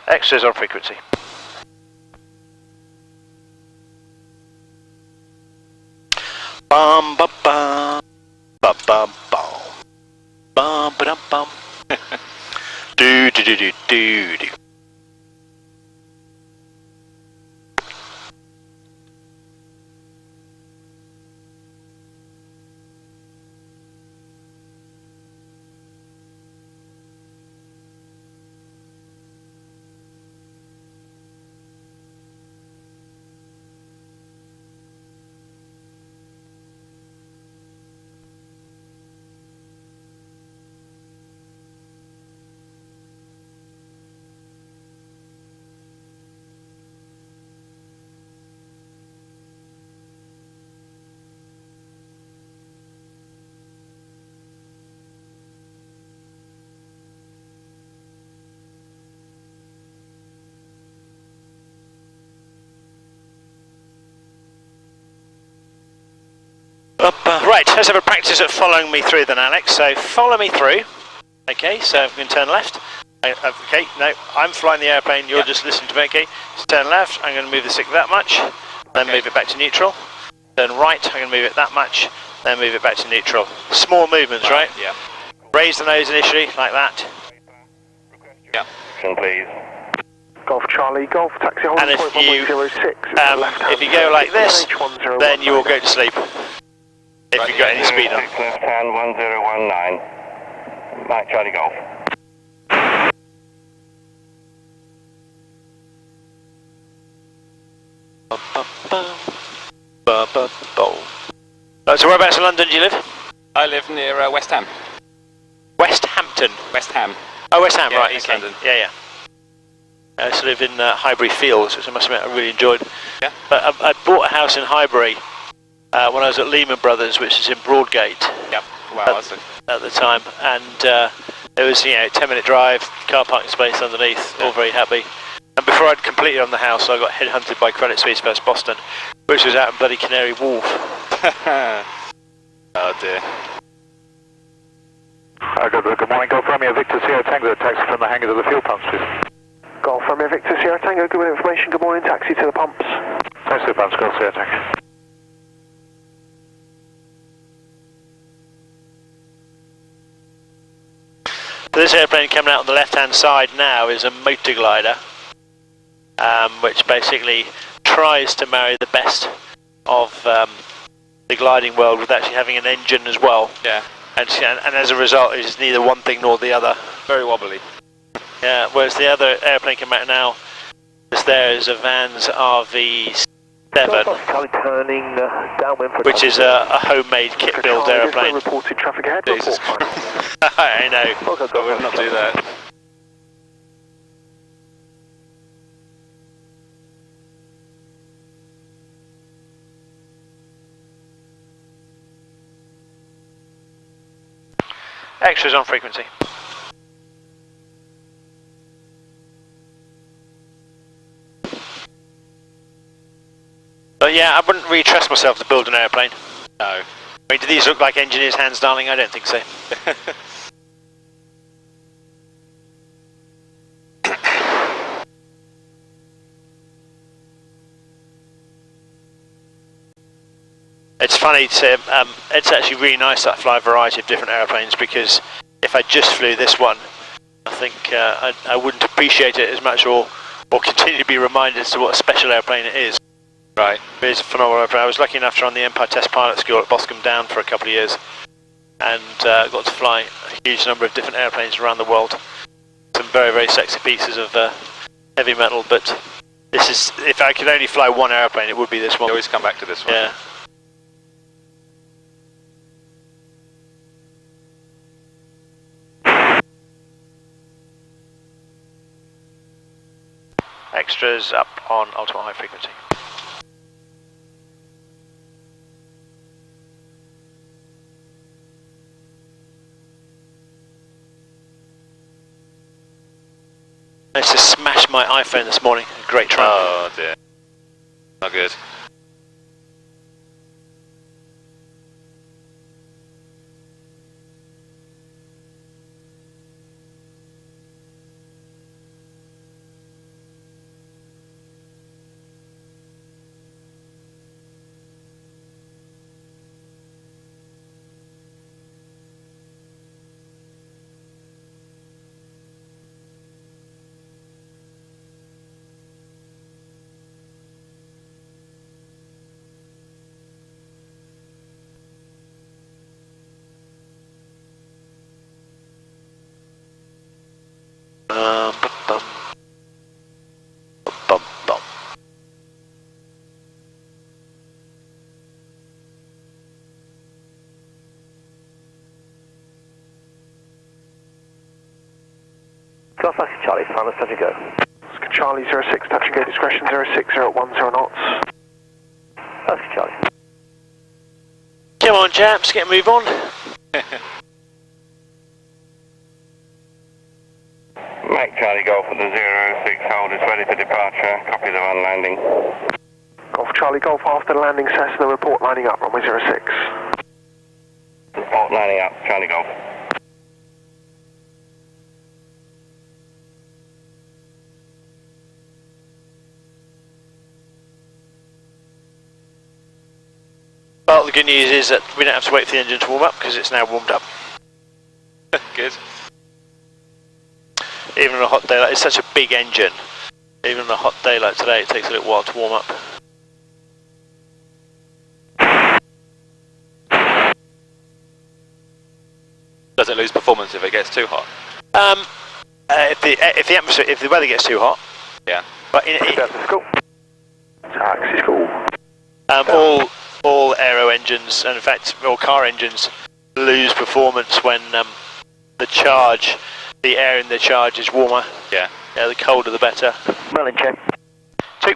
Extras on frequency. Bum bum bum bum bum bum bum ba dum bum. Do do do do do do. Right, let's have a practice at following me through then, Alex. So follow me through. Okay, so I'm going to turn left. Okay, no, I'm flying the airplane, you're just listening to me, okay? So turn left, I'm going to move the stick that much, then move it back to neutral. Turn right, I'm going to move it that much, then move it back to neutral. Small movements, right? Yeah. Raise the nose initially, like that. Yeah. Please. Golf Charlie, Golf Taxi hold And point 106. if you go like this, then you will go to sleep. If you've got any speed on. Left hand 1019. Mike Charlie Golf. So whereabouts in London do you live? I live near West Ham. West Hampton. West Ham. Oh, West Ham, Yeah, right, East okay. London. Yeah. I used to live in Highbury Fields, which I must admit I really enjoyed. Yeah. But I bought a house in Highbury when I was at Lehman Brothers, which is in Broadgate. Yep. Wow, at the time, and it was 10-minute drive, car parking space underneath, all very happy. And before I'd completed on the house, I got headhunted by Credit Suisse First Boston, which was out in bloody Canary Wharf. Oh dear. Good morning, Golf Romeo Victor Sierra Tango, taxi from the hangar to the fuel pumps, please. Golf Romeo Victor Sierra Tango, good information, good morning, taxi to the pumps. Taxi to the pumps, Golf Sierra Tango. So this airplane coming out on the left-hand side now is a motor glider, which basically tries to marry the best of the gliding world with actually having an engine as well. Yeah. And as a result, it is neither one thing nor the other. Very wobbly. Yeah. Whereas the other airplane coming out now, there is a Vans RV7, which is a homemade kit-build airplane. Reported traffic ahead. Jesus Christ. I know. I would not do that. Extras on frequency. But yeah, I wouldn't really trust myself to build an airplane. No. I mean, do these look like engineers' hands, darling? I don't think so. It's funny to, it's actually really nice that I fly a variety of different airplanes, because if I just flew this one, I think I wouldn't appreciate it as much or continue to be reminded as to what a special airplane it is. Right. It's a phenomenal airplane. I was lucky enough to run the Empire Test Pilot School at Boscombe Down for a couple of years, and got to fly a huge number of different airplanes around the world. Some very, very sexy pieces of heavy metal, but this is, if I could only fly one airplane, it would be this one. You always come back to this one. Yeah. Extras up on ultimate high frequency. I just smashed my iPhone this morning. Great try. Oh dear. Not good. Golf Oscar Charlie, final touch and go. Oscar Charlie 06, touch and go, discretion 06010 knots. Oscar Charlie. Come on, chaps, get a move on. Mike Charlie Golf at the 06, hold is ready for departure. Copy the on landing. Golf Charlie Golf after the landing Cessna, report lining up, runway 06. Report lining up, Charlie Golf. Well, the good news is that we don't have to wait for the engine to warm up because it's now warmed up. Good. Even on a hot day, it's such a big engine. Even on a hot day like today, it takes a little while to warm up. Does it lose performance if it gets too hot? If the weather gets too hot. Yeah. But Taxi school. all aero engines, and in fact all car engines, lose performance when the air in the charge is warmer. Yeah. Yeah, the colder the better. Merlin check. 2.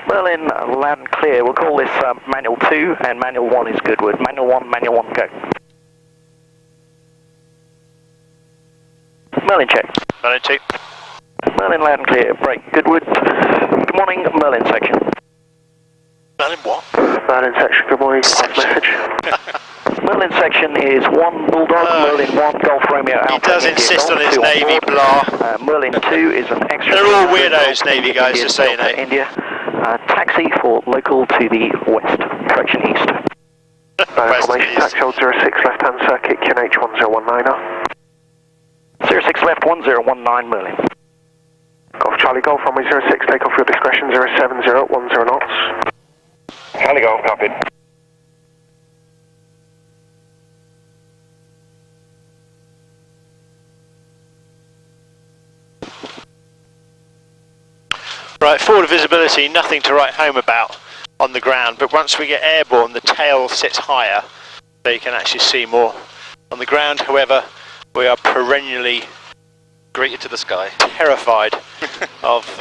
Merlin, loud and clear. We'll call this manual 2 and manual 1 is Goodwood. Manual 1, go. Merlin check. Merlin 2. Merlin, loud and clear. Break. Goodwood. Good morning, Merlin section. Merlin what? Merlin section, good morning, message. Merlin section is 1 Bulldog, Merlin 1 Golf Romeo Alpha. He does India insist Golf, on his 2 Navy board. blah. Merlin 2 is an extra. They're all weirdos, Navy guys, India just so you know. Delta India. Taxi for local to the west, correction east. Formation taxi hold 06, left hand circuit, QNH 1019er. 06 left 1019 Merlin. Golf Charlie Golf, runway 06, take off your discretion 07010 knots. Charlie Golf, copied. Right, forward visibility, nothing to write home about on the ground, but once we get airborne, the tail sits higher, so you can actually see more. On the ground, however, we are perennially Greeted to the sky. terrified of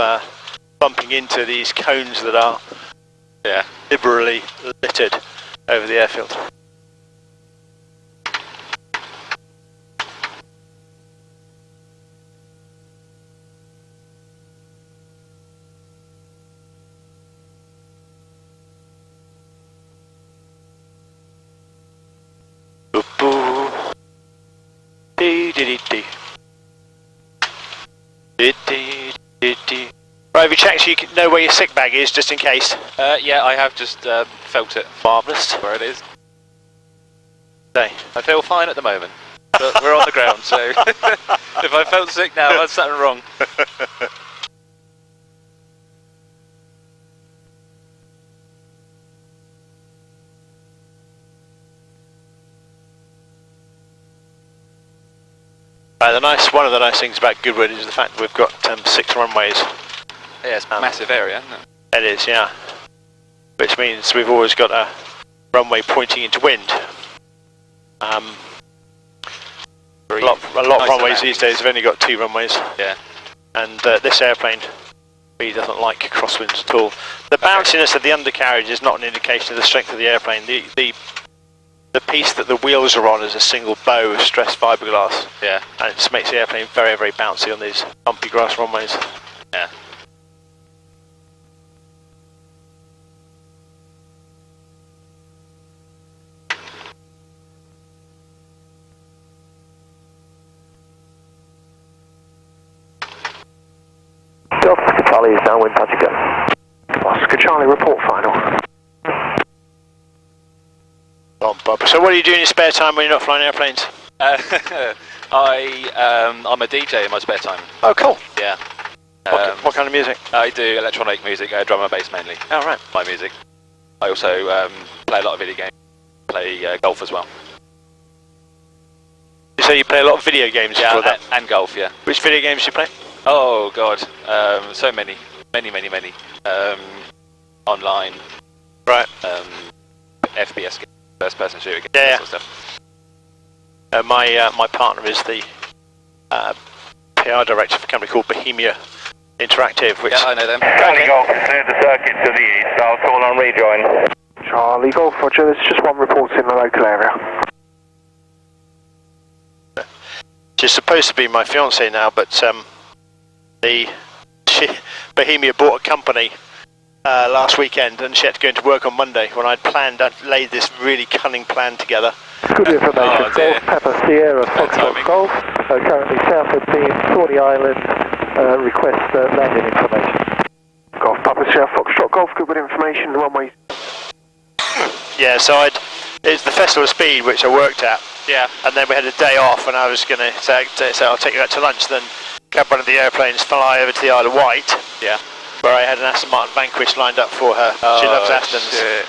bumping into these cones that are liberally littered over the airfield. Right, have you checked so you know where your sick bag is, just in case? Yeah, I have just felt it. Marvellous. Where it is. Okay. I feel fine at the moment, but we're on the ground, so if I felt sick now, that's something wrong. One of the nice things about Goodwood is the fact that we've got 6 runways. Yeah, it's a massive area, isn't it? It is, yeah. Which means we've always got a runway pointing into wind. A lot of runways these days have only got 2 runways. Yeah. And this airplane really doesn't like crosswinds at all. The bounciness of the undercarriage is not an indication of the strength of the airplane. The piece that the wheels are on is a single bow of stressed fiberglass. Yeah. And it just makes the airplane very, very bouncy on these bumpy grass runways. Yeah. Oscar Charlie is downwind, touch and go. Oscar Charlie, report final. So what do you do in your spare time when you're not flying airplanes? I'm a DJ in my spare time. Oh, cool. Yeah. What kind of music? I do electronic music, drum and bass mainly. Oh, right. My music. I also play a lot of video games, play golf as well. So you play a lot of video games before that? And golf, yeah. Which video games do you play? Oh God, so many. Online. Right. FPS games, first person shooter games, Yeah, that sort of stuff. My partner is the PR director for a company called Bohemia Interactive, which... Yeah, I know them. Charlie Golf has cleared the circuit to the east. I'll call on rejoin. Charlie Golf, Roger. There's just one report in the local area. She's supposed to be my fiancée now, but Bohemia bought a company last weekend, and she had to go into work on Monday when I'd laid this really cunning plan together. Good information. Golf Papa Sierra Foxtrot Golf. Currently south of the Thorny Island. Request landing information. Golf Papa Sierra Foxtrot Golf. Goodwood information. Runway. Yeah, so it's the Festival of Speed which I worked at. Yeah. And then we had a day off, and I was going to say I'll take you out to lunch. Then grab one of the airplanes, fly over to the Isle of Wight. Yeah. Where I had an Aston Martin Vanquish lined up for her. Oh, she loves Astons. Shit.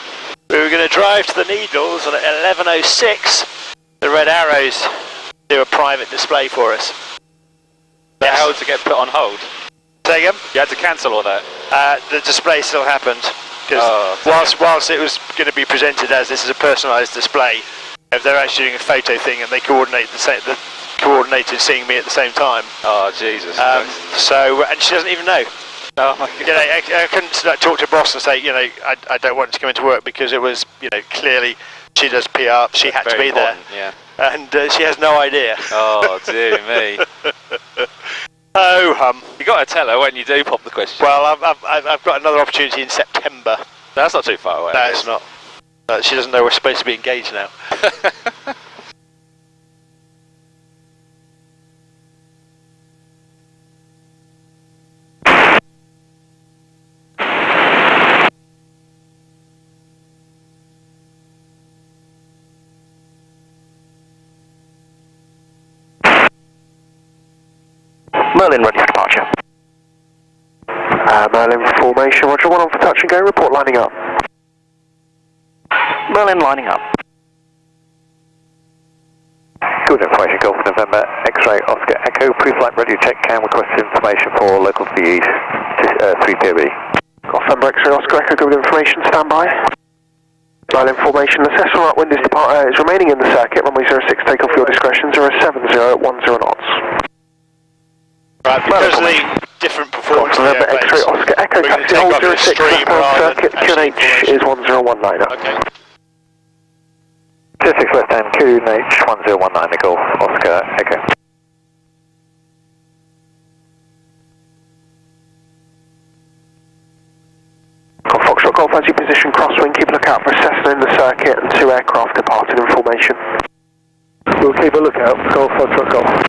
We were going to drive to the Needles, and at 11:06, the Red Arrows do a private display for us. The hell to get put on hold? Say again? You had to cancel all that? The display still happened, because whilst it was going to be presented as this is a personalised display, if they're actually doing a photo thing and they coordinated seeing me at the same time. Oh, Jesus. And she doesn't even know. Oh my God. You know, I couldn't talk to a boss and say, you know, I don't want to come into work, because it was, you know, clearly she does PR, she had to be there. Yeah. And she has no idea. Oh, dear me. Oh, You got to tell her when you do pop the question. well, I've got another opportunity in September. That's not too far away. No, it's not. She doesn't know we're supposed to be engaged now. Merlin ready for departure. Merlin formation. Roger. One on for touch and go. Report lining up. Merlin lining up. Good information, Golf November, X-ray, Oscar, Echo, pre-flight radio check, can request information for local to the east, 3PB. Golf November, X-ray, Oscar, Echo, good information, stand by. Merlin formation, assess all right, wind is remaining in the circuit, runway 06, take off your discretion, 070 at 10 knots. Right, because of the different performance Golf of the November, X-ray, airplanes, Oscar, Echo, we're going to taxi take hold off in a 06, stream left hand rather than circuit, QNH is 1019 now. Okay. 26 left hand, QNH 1019, the Golf, Oscar, Echo. Golf Foxtrot Golf, as you position crosswind, keep a lookout for a Cessna in the circuit and 2 aircraft departing in formation. We'll keep a lookout, Golf, Foxtrot Golf.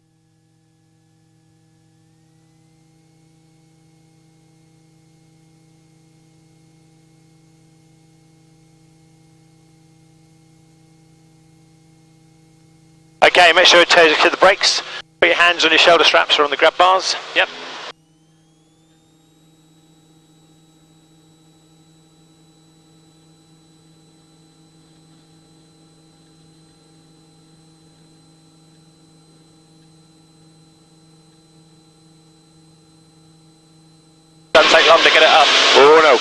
Okay, make sure your toes are to the brakes. Put your hands on your shoulder straps or on the grab bars. Yep. Doesn't take long to get it up. Oh no.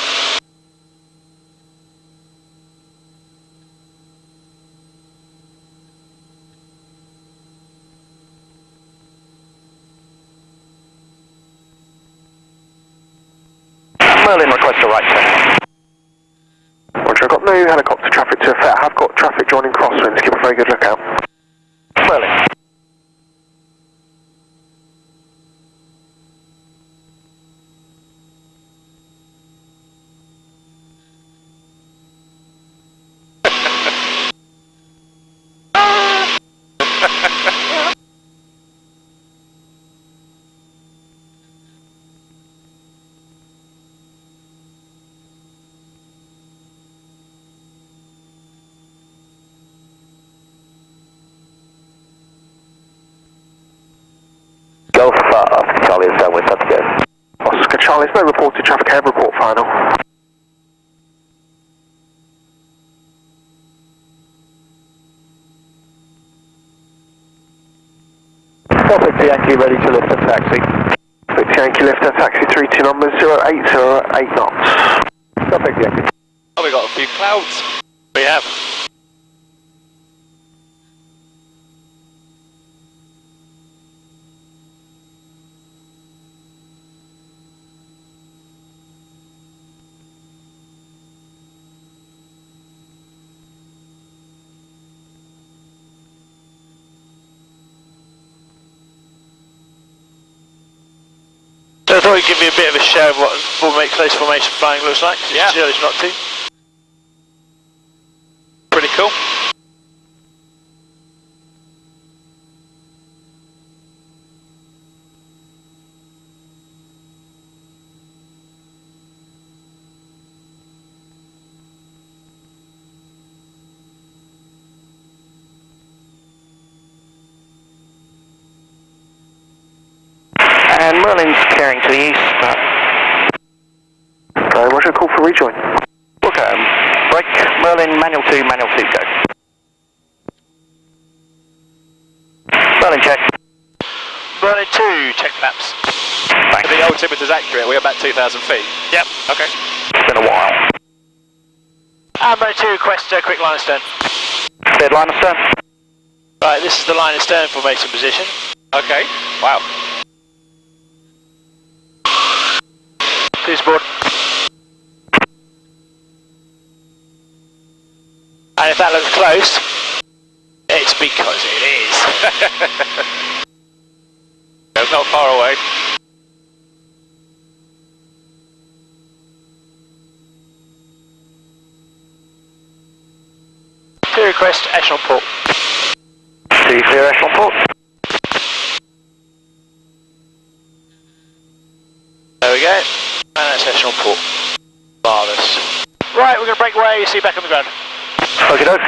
Merlin request a right turn. Roger, I've got no helicopter traffic to affect. I've got traffic joining crosswinds, keep a very good lookout. Merlin. Golf Oscar Charlie is downwind, time to go. Oscar Charlie's no reported traffic ahead, report final. Victor Yankee ready to lift and taxi. Victor Yankee lift and taxi 32 numbers 080 at 8 knots. Victor Yankee. Oh, we got a few clouds. We have. thought I'd give you a bit of a show of what close formation flying looks like. Yeah. It's too early not to. Pretty cool. And Merlin's carrying to the east. Roger, call for rejoin. Okay, break, Merlin, manual 2, go. Merlin check. Merlin 2, check flaps. Thanks. The altimeter's accurate, we're about 2,000 feet. Yep. Okay. It's been a while. And Merlin 2, request a quick line of stern. Dead line of stern. Right, this is the line of stern formation position. Okay. Wow. Who's aboard? And if that looks close, it's because it is. It's not far away. To request echelon port. See clear echelon port. There we go. And that's echelon port. Marvellous. Right, we're going to break away, see you back on the ground. Okie doke.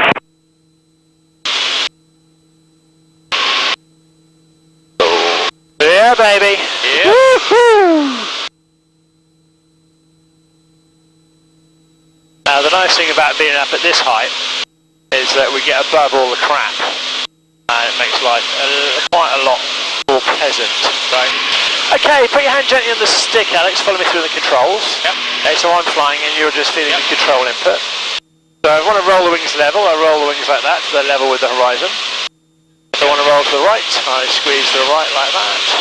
Yeah, baby. Yeah. Woohoo! Now, the nice thing about being up at this height is that we get above all the crap, and it makes life quite a lot more pleasant. Right. Okay, put your hand gently on the stick, Alex. Follow me through the controls. Yep. Okay, so I'm flying and you're just feeling the control input. So I want to roll the wings level. I roll the wings like that, so they're level with the horizon. If I want to roll to the right, I squeeze to the right like that.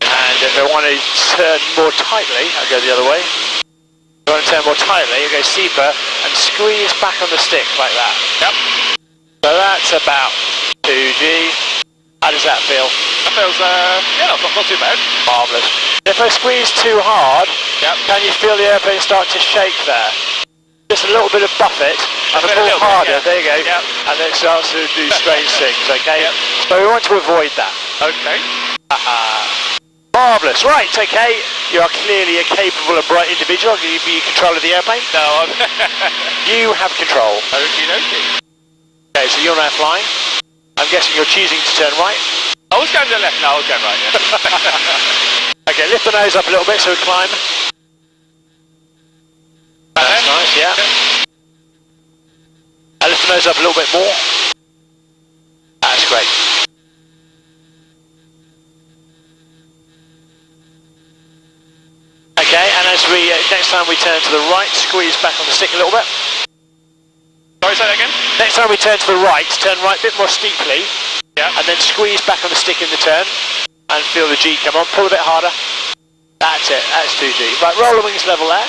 And if I want to turn more tightly, I go the other way. If I want to turn more tightly, I go steeper and squeeze back on the stick like that. Yep. So that's about 2G. How does that feel? That feels, yeah, not too bad. Marvellous. If I squeeze too hard, Yep. can you feel the airplane start to shake there? Just a little bit of buffet, and bit, a pull little bit, harder, yeah. there you go, Yep. and then it starts to do strange things, okay? Yep. So we want to avoid that. Okay. Marvellous, right, okay, you are clearly a capable and bright individual. I'll give you control of the airplane. No, I'm... You have control. Okie dokie. Okay, so you're now flying. I'm guessing you're choosing to turn right. I was going to the left, no, I was going right, yeah. Okay, lift the nose up a little bit so we climb. That's nice, yeah. And lift the nose up a little bit more. That's great. Okay, and as we next time we turn to the right, squeeze back on the stick a little bit. Sorry, say that again? Next time we turn to the right, turn right a bit more steeply. Yeah. And then squeeze back on the stick in the turn and feel the G come on. Pull a bit harder. That's it. That's 2G. Right, roll the wings level there.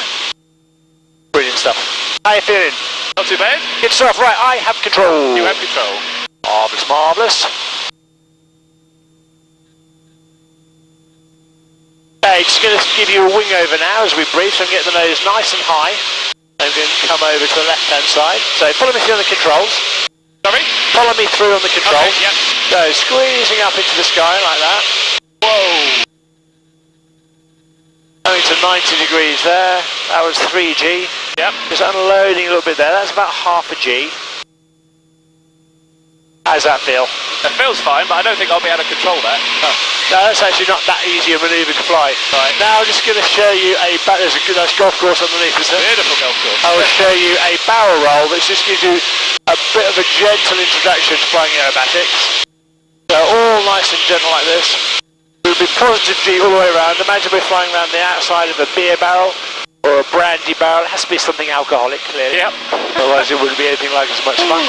Brilliant stuff. How you feeling? Not too bad. Good stuff. Right, I have control. You have control. Marvellous, marvellous. Okay, just going to give you a wing over now as we breathe, so I'm getting the nose nice and high. I'm going to come over to the left-hand side. So follow me through on the controls. Sorry? Follow me through on the controls. Okay, yep. So squeezing up into the sky like that. Whoa. Going to 90 degrees there. That was 3G. Yep. Just unloading a little bit there. That's about half a G. How's that feel? It feels fine, but I don't think I'll be able to control that. Oh. No, that's actually not that easy a manoeuvre to fly. Right. Now I'm just going to show you there's a good nice golf course underneath, isn't it? Beautiful golf course. I will show you a barrel roll that just gives you a bit of a gentle introduction to flying aerobatics. So all nice and gentle like this. It will be positive G all the way around. Imagine we're flying around the outside of a beer barrel or a brandy barrel. It has to be something alcoholic, clearly. Yep. Otherwise it wouldn't be anything like as much fun.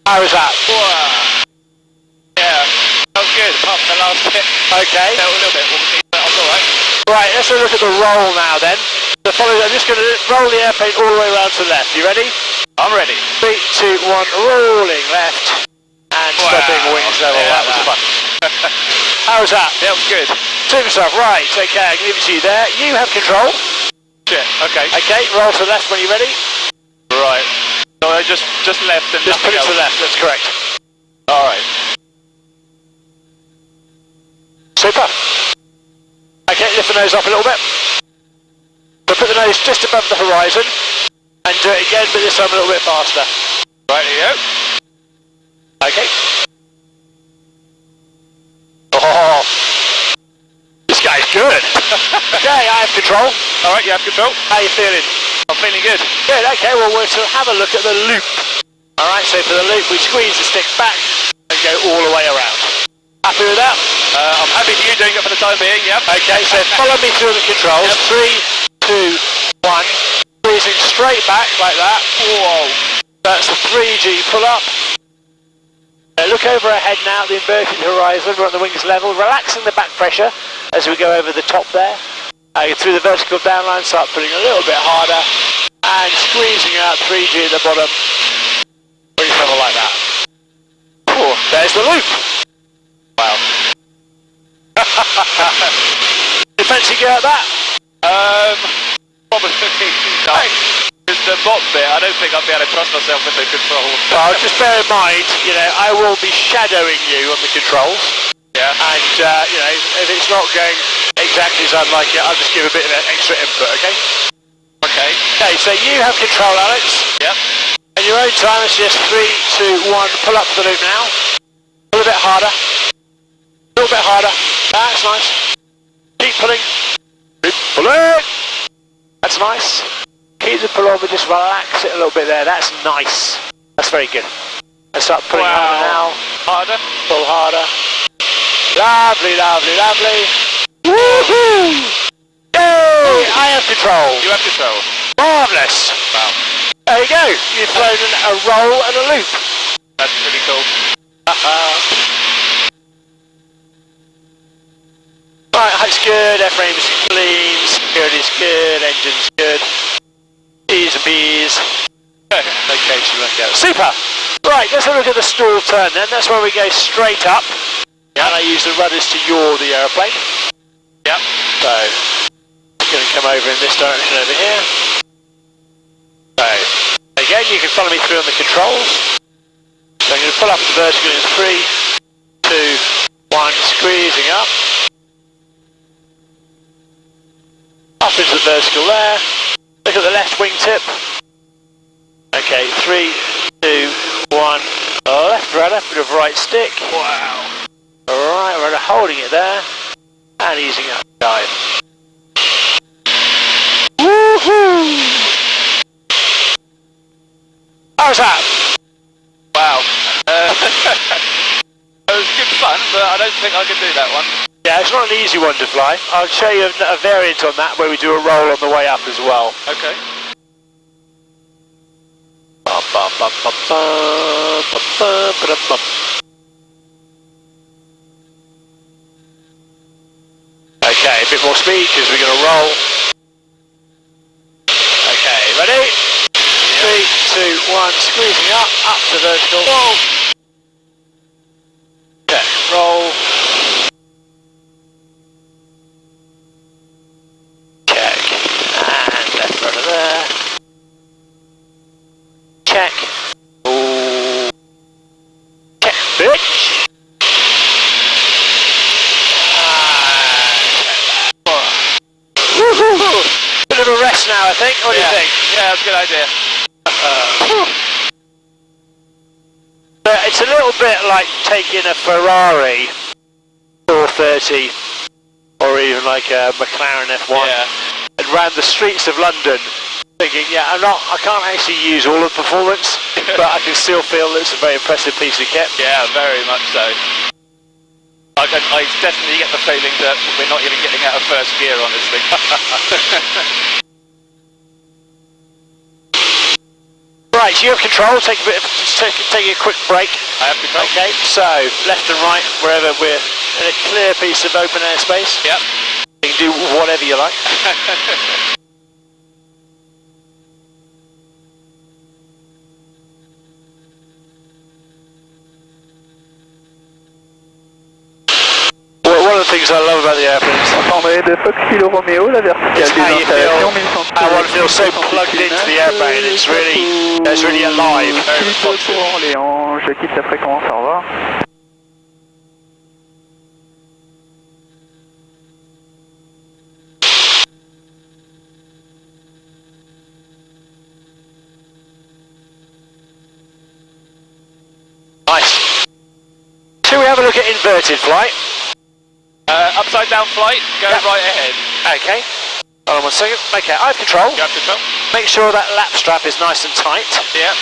How was that? Wow. Yeah, that was good, apart from the last bit. Okay. Felt a little bit wonky, but I was alright. Right, let's have a look at the roll now then. So I'm just going to roll the airplane all the way around to the left. You ready? I'm ready. 3, 2, 1, rolling left and and stopping wings level. Yeah, that was fun. How was that? Yeah, it was good. Super stuff. Right, okay, I can leave it to you there. You have control. Shit, okay. Okay, roll to the left when you're ready. Right. So I just left and Just put nothing it to the else. left, that's correct. Alright. Super. Okay, lift the nose up a little bit. So put the nose just above the horizon and do it again, but this time a little bit faster. Right, here you go. Okay. Oh, this guy's good. Okay, I have control. Alright, you have control. How are you feeling? I'm feeling good. Good, okay, well we'll have a look at the loop. Alright, so for the loop we squeeze the stick back and go all the way around. Happy with that? I'm happy for you doing it for the time being, yep. Okay, so follow me through the controls. Yep. 3, 2, 1. Squeezing straight back like that. Whoa. That's the 3G pull up. Look over ahead now, the inverted horizon, we're at the wings level, relaxing the back pressure as we go over the top there. Through the vertical downline, start putting a little bit harder and squeezing out 3G at the bottom. Pretty level like that. Oh, there's the loop. Wow. You fancy go at that? Probably no. Because the bottom bit, I don't think I'll be able to trust myself with the control. Well, just bear in mind, you know, I will be shadowing you on the controls. Yeah. And, you know, if it's not going exactly as I'd like it, I'll just give a bit of extra input, okay? Okay. Okay, so you have control, Alex. Yep. And your own time is just 3, 2, 1, pull up the loop now. A little bit harder. A little bit harder. That's nice. Keep pulling. Keep pulling. That's nice. Keep the pull on, but just relax it a little bit there. That's nice. That's very good. Let's start pulling harder now. Harder. Pull harder. Lovely, lovely, lovely. Woohoo! Yay! I have control. You have control. Marvellous. Wow. There you go. You've flown a roll and a loop. That's pretty cool. Right, height's good, airframe's clean, security's good, engine's good. E's and B's. Okay, she won't go. Super! Right, let's have a look at the stall turn then. That's where we go straight up. And I use the rudders to yaw the aeroplane. Yep. So, I'm going to come over in this direction over here. So, again, you can follow me through on the controls. So I'm going to pull up the vertical in 3, 2, 1, squeezing up. Up into the vertical there. Look at the left wingtip. Okay, 3, 2, 1. Left rudder, bit of right stick. Wow. Alright, rudder holding it there. And easing up the dive. Woohoo! How's that? Wow. It was good fun, but I don't think I could do that one. Yeah, it's not an easy one to fly. I'll show you a variant on that where we do a roll on the way up as well. Okay. Okay, a bit more speed because we're going to roll. Okay, ready? 3, 2, 1, squeezing up to vertical. Whoa. Okay, roll. Check. And left rudder there. Check. Ooh. Check, bitch. Woohoo! Bit of a rest now, I think. What do you think? Yeah, that's a good idea. It's a little bit like taking a Ferrari 430 or even like a McLaren F1 and round the streets of London thinking, yeah, I can't actually use all the performance, but I can still feel that it's a very impressive piece of kit. Yeah, very much so. I definitely get the feeling that we're not even getting out of first gear on this thing. Right, so you have control. Take a quick break. I have control. Okay, so left and right, wherever we're in a clear piece of open airspace. Yep. You can do whatever you like. things I love about the airplanes. André de Fox Kilo Romeo, la verticale It's how you des feel, installations how one feels so plugged into the airplane. It's really alive, very responsive. Pour Orléans, je quitte la fréquence, au revoir. Nice. Shall we have a look at inverted flight? Upside down flight, go right ahead. Okay. Hold on 1 second. Okay, I have control. You have control. Make sure that lap strap is nice and tight. Yeah.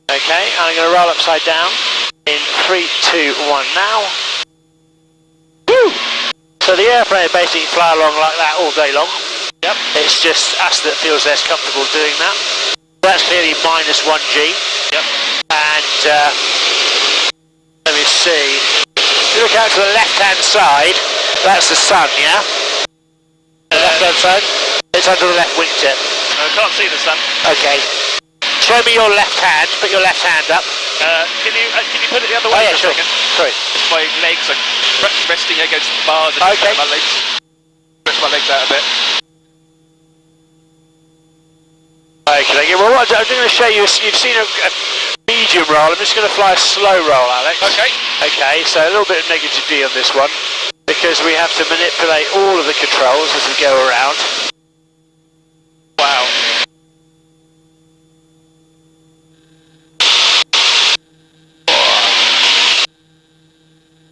Okay, and I'm going to roll upside down in 3, 2, 1 now. Woo! So the airplane basically fly along like that all day long. Yep. It's just us that feels less comfortable doing that. That's clearly minus 1G. Yep. And let me see. If you look out to the left-hand side, that's the sun, yeah? The left-hand side? It's under the left wingtip. I can't see the sun. Okay. Show me your left hand. Put your left hand up. Can you put it the other Oh way yeah, for sure. a second? Sorry. My legs are resting against the bars and Okay. my legs. Stretch my legs out a bit. Okay, well what I'm going to show you, you've seen a medium roll, I'm just going to fly a slow roll, Alex. Okay. Okay, so a little bit of negative D on this one, because we have to manipulate all of the controls as we go around. Wow.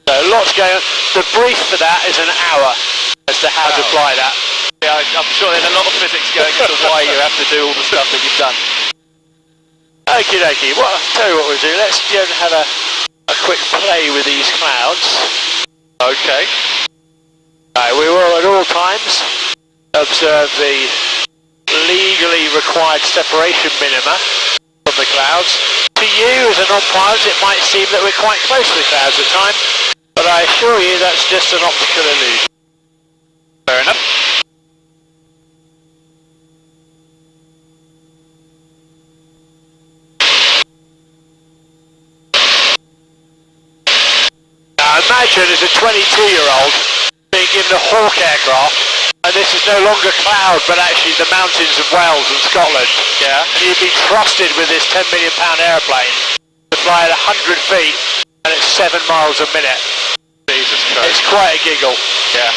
So lots going on. The brief for that is an hour as to how to fly that. Yeah, I'm sure there's a lot of physics going into why you have to do all the stuff that you've done. Okie dokie, well, I'll tell you what we'll do, let's go and have a quick play with these clouds. Okay. Right, we will at all times observe the legally required separation minima from the clouds. To you as a non-pilot it might seem that we're quite close to the clouds at times, but I assure you that's just an optical illusion. Fair enough. Now imagine as a 22-year-old being given a Hawk aircraft, and this is no longer cloud but actually the mountains of Wales and Scotland. Yeah. And you've been trusted with this £10 million airplane to fly at 100 feet and it's 7 miles a minute. Jesus Christ. It's quite a giggle. Yeah.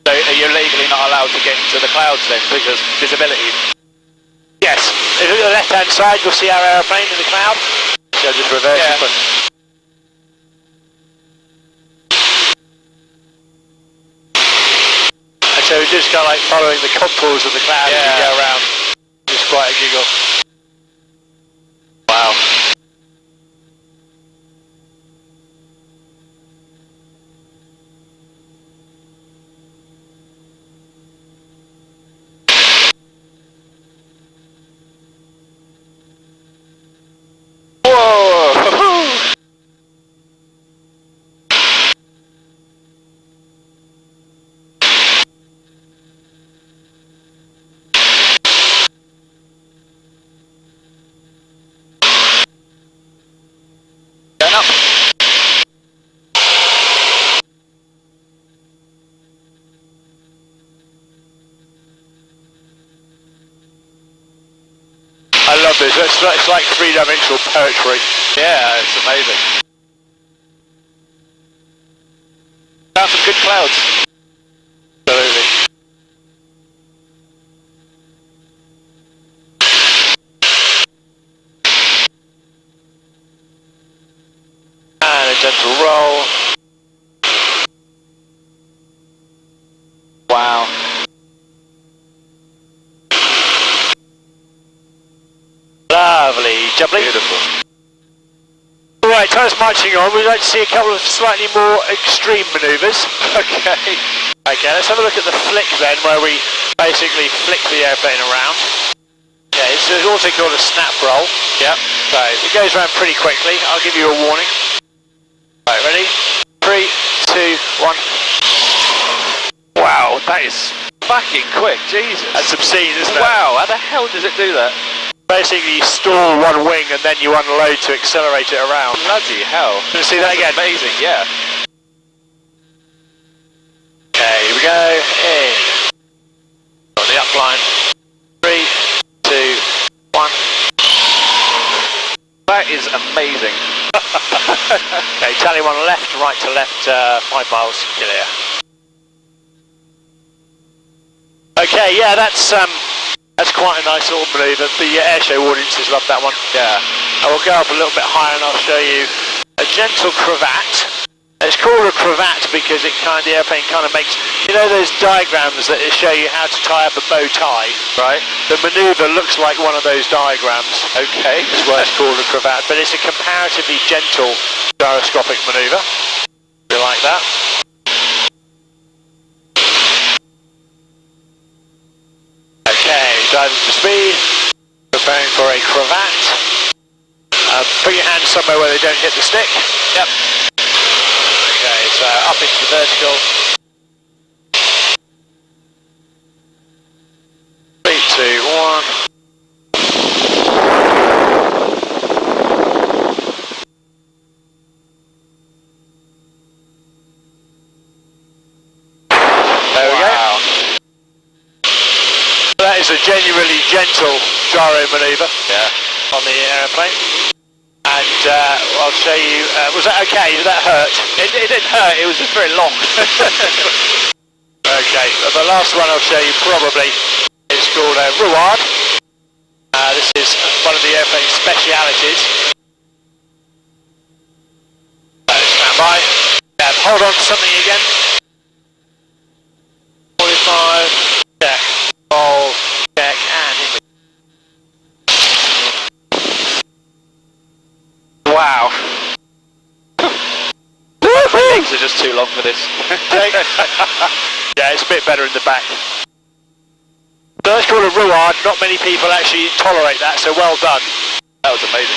So are you legally not allowed to get into the clouds then because visibility? Yes. If you look at the left-hand side, you'll see our aeroplane in the cloud. So just reverse it. And so we're just kind of like following the contours of the cloud as we go around. It's quite a giggle. Wow. Whoa! Going up. I love this. It's like three-dimensional poetry. Yeah, it's amazing. Found some good clouds. Absolutely. And a gentle roll. Wow. Lovely, jubbly. Beautiful. Right, time's marching on. We'd like to see a couple of slightly more extreme manoeuvres. Okay. Okay, let's have a look at the flick then, where we basically flick the airplane around. Okay, so it's also called a snap roll. Yep. So it goes around pretty quickly. I'll give you a warning. Right, ready? 3, 2, 1. Wow, that is fucking quick, Jesus. That's obscene, isn't it? Wow, how the hell does it do that? Basically, you stall one wing and then you unload to accelerate it around. Bloody hell. Can you see that again? Amazing, yeah. Okay, here we go. In. On the upline. 3, 2, 1. That is amazing. Okay, tally one left, right to left, 5 miles, clear. Okay, yeah, that's quite a nice little manoeuvre. The airshow audiences love that one. Yeah. I will go up a little bit higher and I'll show you a gentle cravat. It's called a cravat because the airplane kind of makes, you know those diagrams that show you how to tie up a bow tie? Right. The manoeuvre looks like one of those diagrams. Okay. That's why it's called a cravat, but it's a comparatively gentle gyroscopic manoeuvre. You like that? Okay, diving to speed, preparing for a cravat. Put your hands somewhere where they don't hit the stick. Yep. Okay, so up into the vertical. 3, 2, 1. There we go. That is a genuinely gentle gyro manoeuvre. Yeah. On the airplane. And I'll show you, was that okay? Did that hurt? It didn't hurt, it was just very long. Okay, the last one I'll show you probably is called a Ruard. This is one of the airplane's specialities. Stand by. Hold on to something again. 45, check, hold, check, and in we go. Wow. My legs are just too long for this. Yeah, it's a bit better in the back. So that's called a Ruard. Not many people actually tolerate that, so well done. That was amazing.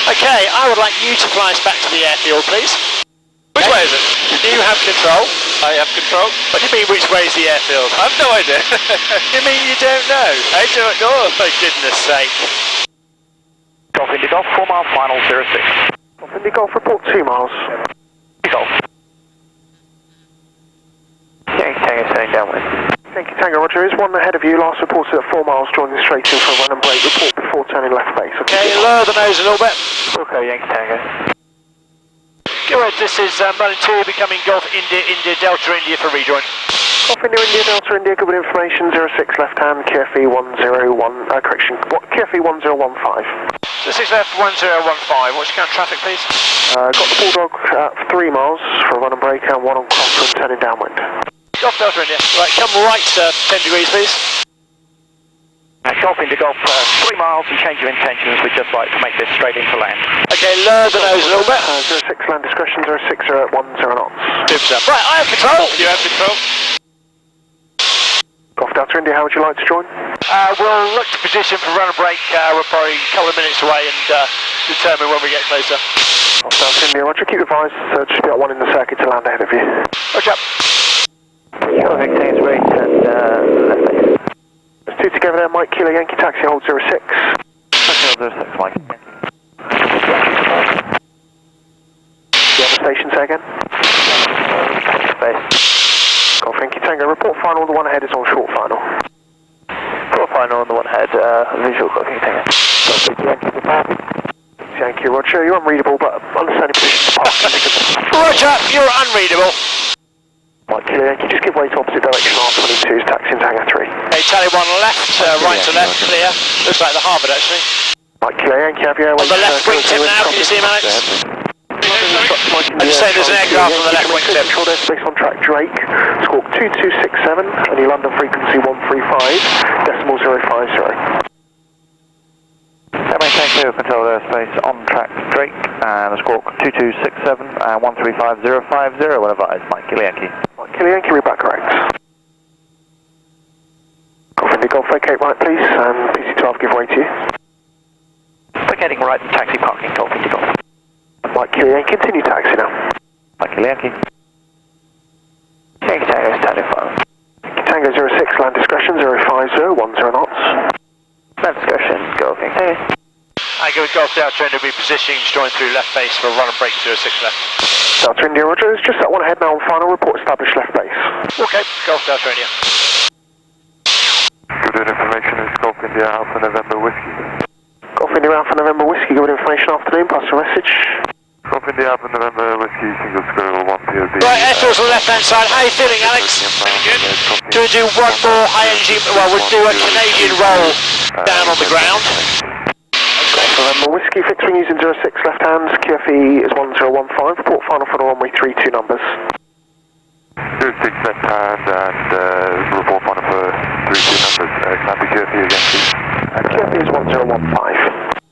Okay, I would like you to fly us back to the airfield, please. Which way is it? You have control. I have control. What do you mean, which way is the airfield? I have no idea. You mean you don't know? I don't know. For goodness sake. Golf Indy Golf, 4 miles, final 06. Golf Indy Golf, report 2 miles. Golf. Yankee Tango setting downwind. Yankee Tango, roger. Is one ahead of you, last reported at 4 miles, joining straight in for a run and brake. Report before turning left base. Okay, lower the nose a little bit. Okay, Yankee Tango. Goodwood, this is running 2, becoming Golf India, India, Delta India for rejoin. Golf India, India, Delta India, Goodwood information, 06 left hand, QFE 101, correction, QFE 1015. So 6 left, 1015. What's your current traffic, please? Got the Bulldog at 3 miles for a run and brake and 1 on cross and turning downwind. Golf Delta India. Right, come right 10 degrees, please. Golf India Golf, 3 miles and change of intentions. We'd just like to make this straight into land. Okay, lower the nose a little bit. 06 land discretion, 06 at 10 knots. Right, I have control. You have control. Golf Delta India, how would you like to join? We'll look to position for run and brake. We're probably a couple of minutes away and determine when we get closer. Golf Delta India, roger, keep advised. Just be at 1 in the circuit to land ahead of you. Roger. Sure, maintains rate and left base. There's 2 together there, Mike Kilo Yankee taxi, hold 06. Taxi hold 06, Mike. You on the station, say again? Space. Golf Yankee Tango, report final, the one ahead is on short final. Report final on the one ahead, visual Golf Yankee Tango. Yankee, roger, you're unreadable, but understanding position to park. Roger, you're unreadable. Mike Kilo Yankee, just give way to opposite direction, R22's taxi into hangar 3. Okay, tally 1 left, right to left, clear. Looks like the Harvard actually. Mike Kilo Yankee, have your airways. On the left wingtip now, can you see him, Alex? I'm just saying there's an aircraft on the left wingtip. Control airspace on track Drake, squawk 2267, and your London frequency 135.050. Maintain clear control airspace on track Drake, and squawk 2267 and 135.050 when advised, Mike Kilo Yankee. Mike Kilo Yankee, read back correct. Golf Indy Golf, vacate right please, and PC12 give way to you. Vacating right, taxi parking, Golf Indy Golf. Mike Kilo Yankee, continue taxi now. Mike Kilo Yankee. Yankee Tango, standing final. Yankee Tango 06, land discretion 050, 10 knots. Land discretion, go okay. I go with Golf Delta India, will be positioning to join through left base for a run and break 06 left. Delta India, roger, it's just that one ahead now on final report, established left base. Okay, Golf Delta India. Good information, it's Golf India Alpha November Whiskey. Golf India Alpha November Whiskey, good information afternoon, pass your message. Golf India Alpha November Whiskey, single squirrel, 1 POD. Right, airfields on the left hand side, how are you feeling, Alex? Pretty good. Do we do one more high energy, well, we'll do a Canadian roll down on the ground. November Whiskey, fixing using 06 left hand, QFE is 1015, report final for the runway 32 numbers. 06 left hand and report final for 32 numbers. Can I be QFE again, please? QFE is 1015.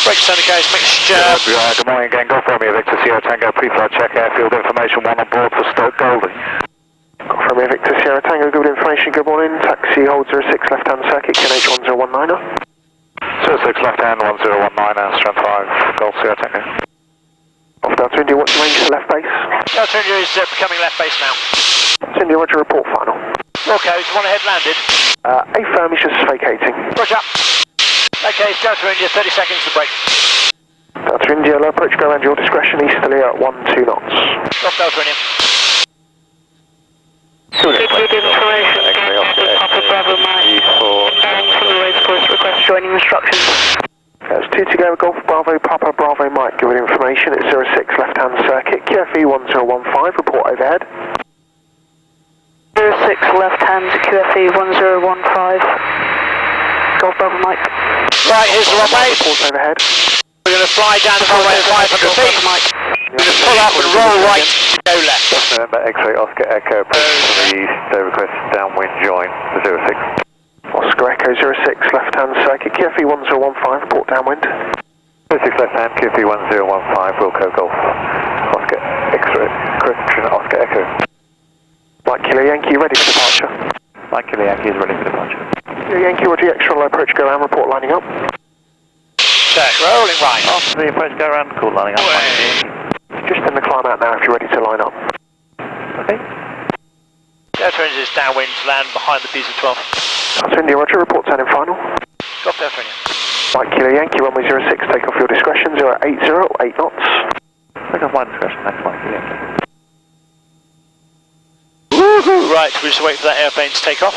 Brakes on the case, mixture. Good morning again, Golf Romeo Victor Sierra Tango, pre-flight check airfield information, 1 on board for Stoke Golding. Golf Romeo Victor Sierra Tango, good information, good morning, taxi hold 06 left hand circuit, QNH 1019er. 06 left hand, 1019er, strength 5, Golf Sierra Tango. Off Delta India, what's the range to left base? Delta India is becoming left base now. Delta India, roger, report final. Okay, is one ahead landed? A firm is just vacating. Roger. Okay, Delta India, 30 seconds to break. Delta India, low approach, go around your discretion, easterly at 12 knots. Drop Delta India. Good information, Papa Bravo Mike, from the race course, request joining instructions. There's 2 to go, Golf Bravo, Papa Bravo Mike, good information, it's 06 left hand circuit, QFE 1015, report overhead. 06 left hand, QFE 1015. Golf Bravo Mike. Right, here's the runway. Report overhead. We're going to fly down the runway at 500 feet. We're going to pull up and roll right to go left. November X-ray Oscar Echo, approaching from the east, request downwind join for 06. Oscar Echo 06 left hand circuit, QFE 1015, report downwind. 06 left hand, QFE 1015, Wilco Golf. Oscar X-ray, correction, Oscar Echo. Mike Kilo Yankee, ready for departure. Mike Kilo Yankee is ready for departure. Kilo Yankee, roger, extra low approach, go around, report lining up. Check, rolling right. After the approach, go around, call lining up. Just in the climb out now if you're ready to line up. Okay. Delta India is downwind to land behind the piece of 12. Delta India, roger, report turning final. Drop Delta India. Mike Kilo Yankee, runway 06, take off your discretion, 080, 8 knots. Take off my discretion, that's Mike Kilo Yankee. Woohoo! Right, we'll just wait for that airplane to take off.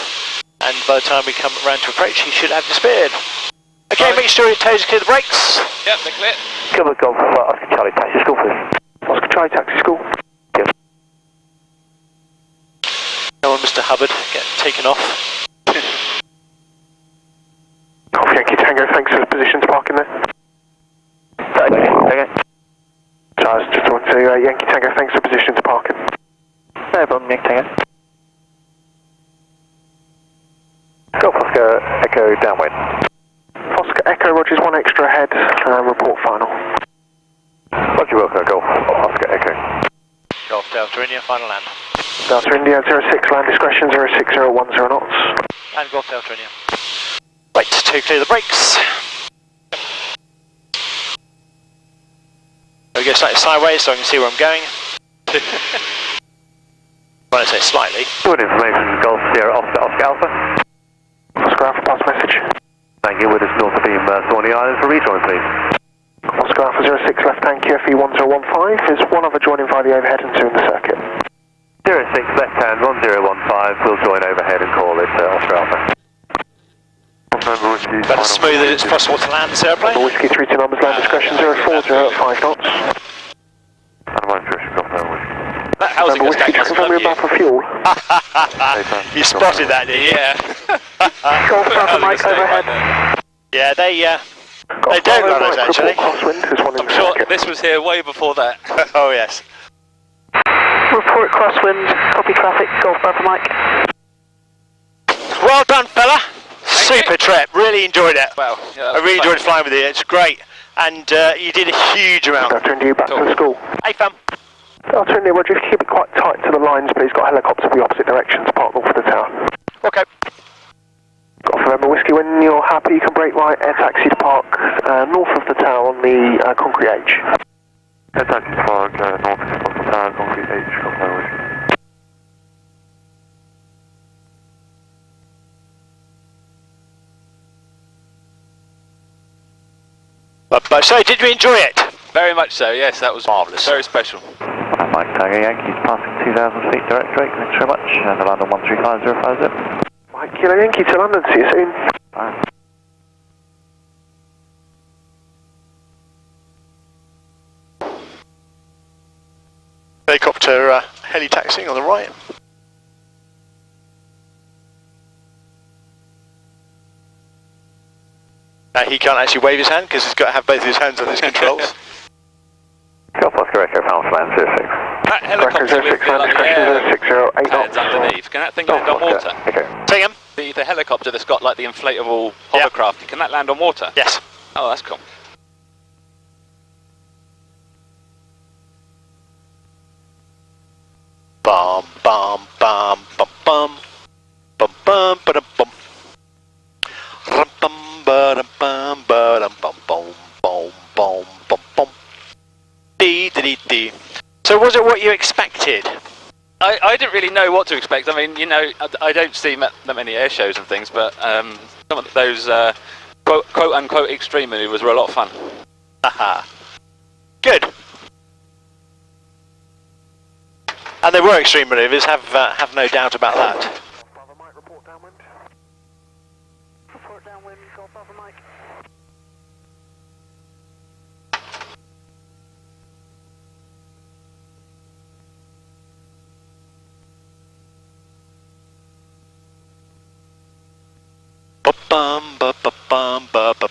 And by the time we come around to approach, he should have disappeared. Okay, make sure your toes clear the brakes. Yep, they're clear. Goodwood Golf, Oscar Charlie, taxi school, please. Oscar Charlie, taxi school. No one, Mr. Hubbard, get taken off. Golf Yankee Tango, thanks for the position to park in there. Okay. So I was just want to Yankee Tango, thanks for the position to park in. No problem, Yankee Tango. Golf Oscar Echo downwind. Oscar Echo, Rogers, 1 extra ahead, report final. Roger Wilco, Golf Oscar Echo. Golf Delta India, final land. Delta India, 06 land discretion, 06010 knots. And Golf Delta India. Right, to clear the brakes. I'll go slightly sideways so I can see where I'm going. When I say slightly. Good information, Golf Sierra Oscar Alpha. Oscar Alpha, pass message. Thank you, with us north of beam Thorny Islands for rejoin, please. Oscar Alpha 06 left hand, QFE 1015, there's one other joining via the overhead and 2 in the circuit. 06 left hand, 1015, we'll join overhead and call it Oscar Alpha. About as smooth as it's possible to land this airplane. Whiskey 32 numbers, land discretion 040 at 5 knots. That housing Whiskey, estate just must confirm love you're you. about for fuel. You spotted that, didn't you? Yeah. Golf Bravo Housing Mike, estate overhead. right there. Yeah, they don't Bravo run us Mike, actually. report crosswind, there's one in I'm the sure circuit. this was here way before that. Oh yes. Report crosswind, copy traffic, Golf Bravo Mike. Well done, fella. Super trip. Really enjoyed it. Wow. Yeah, I really enjoyed flying with you. It's great, and you did a huge amount. Delta India, back to the school. Hey, fam. Delta India, Roger, if you keep it quite tight to the lines, please. Got a helicopter the opposite direction to park north of the tower. Okay. Got November Whiskey, when you're happy, you can brake right, air taxi to park north of the tower on the concrete H. Air taxi to park north of the tower, concrete H, November Whiskey. But so, did you enjoy it? Very much so, yes, that was marvellous. Very special. Mike Tiger Yankees passing 2,000 feet direct rate, thanks very much. And the London 135050. Mike Kilo Yankee to London, see you soon. Bye. Helicopter heli taxiing on the right. He can't actually wave his hand because he's got to have both his hands on his controls. Golf Oscar Echo, Pound Land 06. That helicopter with the, like, pads 60, underneath, can that thing land on water? Okay. Say again? The helicopter that's got like the inflatable hovercraft, can that land on water? Yes. Oh, that's cool. Bum bum bum bum bum bum bum ba bum. Rum bum ba bum ba bum bum bum bum bum bum. Dee dee dee. So was it what you expected? I didn't really know what to expect. I mean, you know, I don't see that many air shows and things, but some of those quote unquote extreme maneuvers were a lot of fun. Haha. Good. And they were extreme manoeuvres, have no doubt about that. Bravo Mike, report downwind. Report downwind, Golf Bravo Mike. Ba bum ba ba bum ba ba